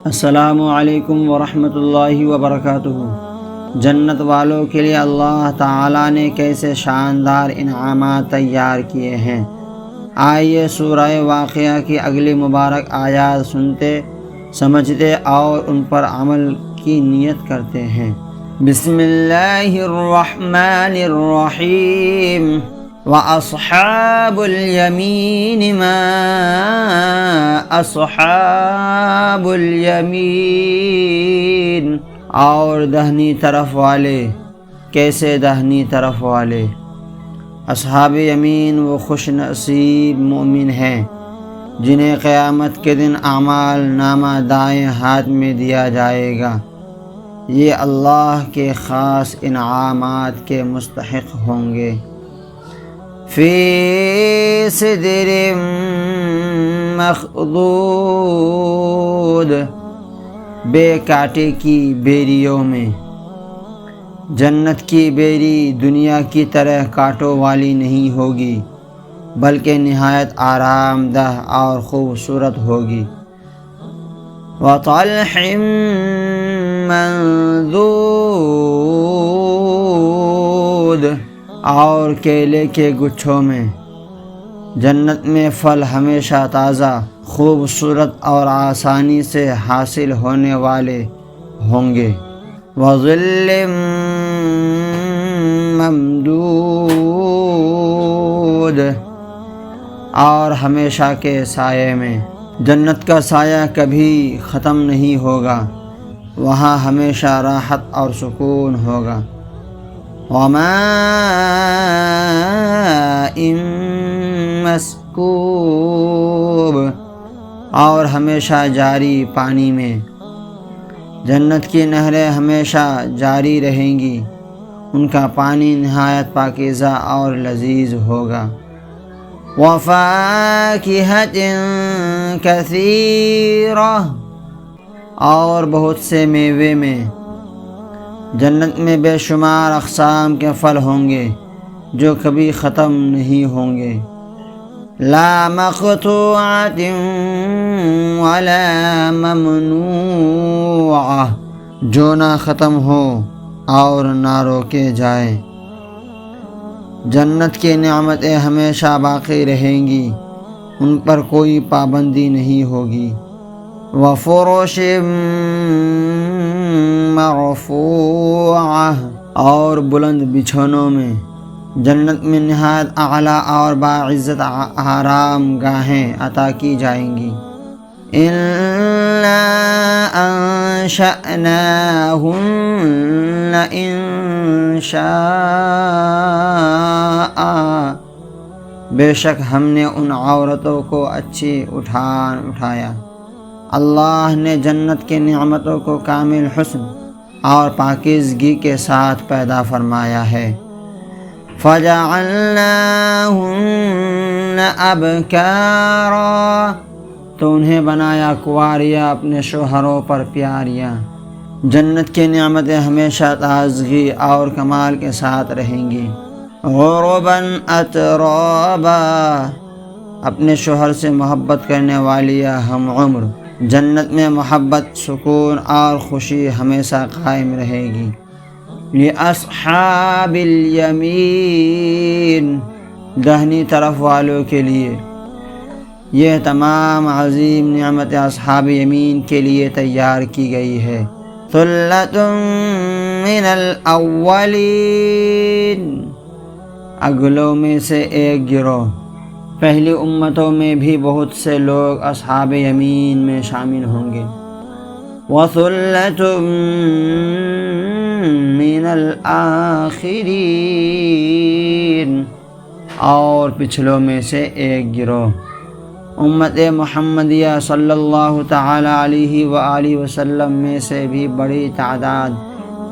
السلام علیکم ورحمۃ اللہ وبرکاتہ۔ جنت والوں کے لیے اللہ تعالیٰ نے کیسے شاندار انعامات تیار کیے ہیں، آئیے سورہ واقعہ کی اگلی مبارک آیات سنتے سمجھتے اور ان پر عمل کی نیت کرتے ہیں۔ بسم اللہ الرحمن الرحیم۔ وَأَصْحَابُ الْيَمِينِ مَا أَصْحَابُ الْيَمِينِ، اور دہنی طرف والے کیسے دہنی طرف والے۔ اصحاب یمین وہ خوش نصیب مومن ہیں جنہیں قیامت کے دن اعمال نامہ دائیں ہاتھ میں دیا جائے گا، یہ اللہ کے خاص انعامات کے مستحق ہوں گے۔ فی سدر مخضود، بے کانٹے کی بیریوں میں۔ جنت کی بیری دنیا کی طرح کانٹوں والی نہیں ہوگی بلکہ نہایت آرام دہ اور خوبصورت ہوگی۔ وَطَلْحٍ مَّنضُودٍ، اور کیلے کے گچھوں میں۔ جنت میں پھل ہمیشہ تازہ، خوبصورت اور آسانی سے حاصل ہونے والے ہوں گے۔ وَظِلٍّ مَّمْدُودٍ، اور ہمیشہ کے سائے میں۔ جنت کا سایہ کبھی ختم نہیں ہوگا، وہاں ہمیشہ راحت اور سکون ہوگا۔ وَمَاءٍ مَّسْكُوبٍ، اور ہمیشہ جاری پانی میں۔ جنت کی نہریں ہمیشہ جاری رہیں گی، ان کا پانی نہایت پاکیزہ اور لذیذ ہوگا۔ وَفَاكِهَةٍ كَثِيرَةٍ، اور بہت سے میوے میں۔ جنت میں بے شمار اقسام کے پھل ہوں گے جو کبھی ختم نہیں ہوں گے۔ لا مقطوعۃ ولا ممنوعۃ، جو نہ ختم ہو اور نہ روکے جائیں۔ جنت کی نعمتیں ہمیشہ باقی رہیں گی، ان پر کوئی پابندی نہیں ہوگی۔ وَفُرُشٍ مرفوعہ، اور بلند بچھونوں میں۔ جنت میں نہایت اعلیٰ اور باعزت آرام گاہیں عطا کی جائیں گی۔ اِنَّا أَنشَأْنَاهُنَّ إِنشَاءً، بے شک ہم نے ان عورتوں کو اچھی اٹھایا۔ اللہ نے جنت کے نعمتوں کو کامل حسن اور پاکیزگی کے ساتھ پیدا فرمایا ہے۔ فَجَعَلْنَاهُنَّ أَبْكَارًا، تو انہیں بنایا کنواریاں اپنے شوہروں پر پیاریاں۔ جنت کی نعمتیں ہمیشہ تازگی اور کمال کے ساتھ رہیں گی۔ عُرُبًا أَتْرَابًا، اپنے شوہر سے محبت کرنے والی ہم عمر۔ جنت میں محبت، سکون اور خوشی ہمیشہ قائم رہے گی۔ لِأَصْحَابِ الْيَمِينِ، دہنی طرف والوں کے لیے۔ یہ تمام عظیم نعمت اصحاب یمین کے لیے تیار کی گئی ہے۔ ثُلَّةٌ مِّنَ الْأَوَّلِينَ، اگلوں میں سے ایک گروہ۔ پہلی امتوں میں بھی بہت سے لوگ اصحاب یمین میں شامل ہوں گے۔ وَثُلَّةٌ مِّنَ الْآخِرِينَ، اور پچھلوں میں سے ایک گروہ۔ امت محمدیہ صلی اللہ تعالیٰ علیہ وآلہ وسلم میں سے بھی بڑی تعداد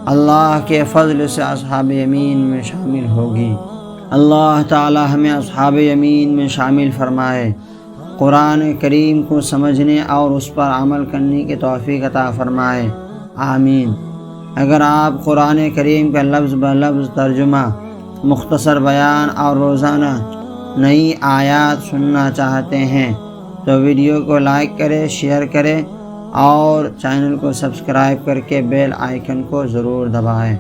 اللہ کے فضل سے اصحاب یمین میں شامل ہوگی۔ اللہ تعالی ہمیں اصحاب یمین میں شامل فرمائے۔ قرآن کریم کو سمجھنے اور اس پر عمل کرنے کی توفیق عطا فرمائے، آمین۔ اگر آپ قرآن کریم کا لفظ بہ لفظ ترجمہ، مختصر بیان اور روزانہ نئی آیات سننا چاہتے ہیں تو ویڈیو کو لائک کریں، شیئر کریں اور چینل کو سبسکرائب کر کے بیل آئیکن کو ضرور دبائیں۔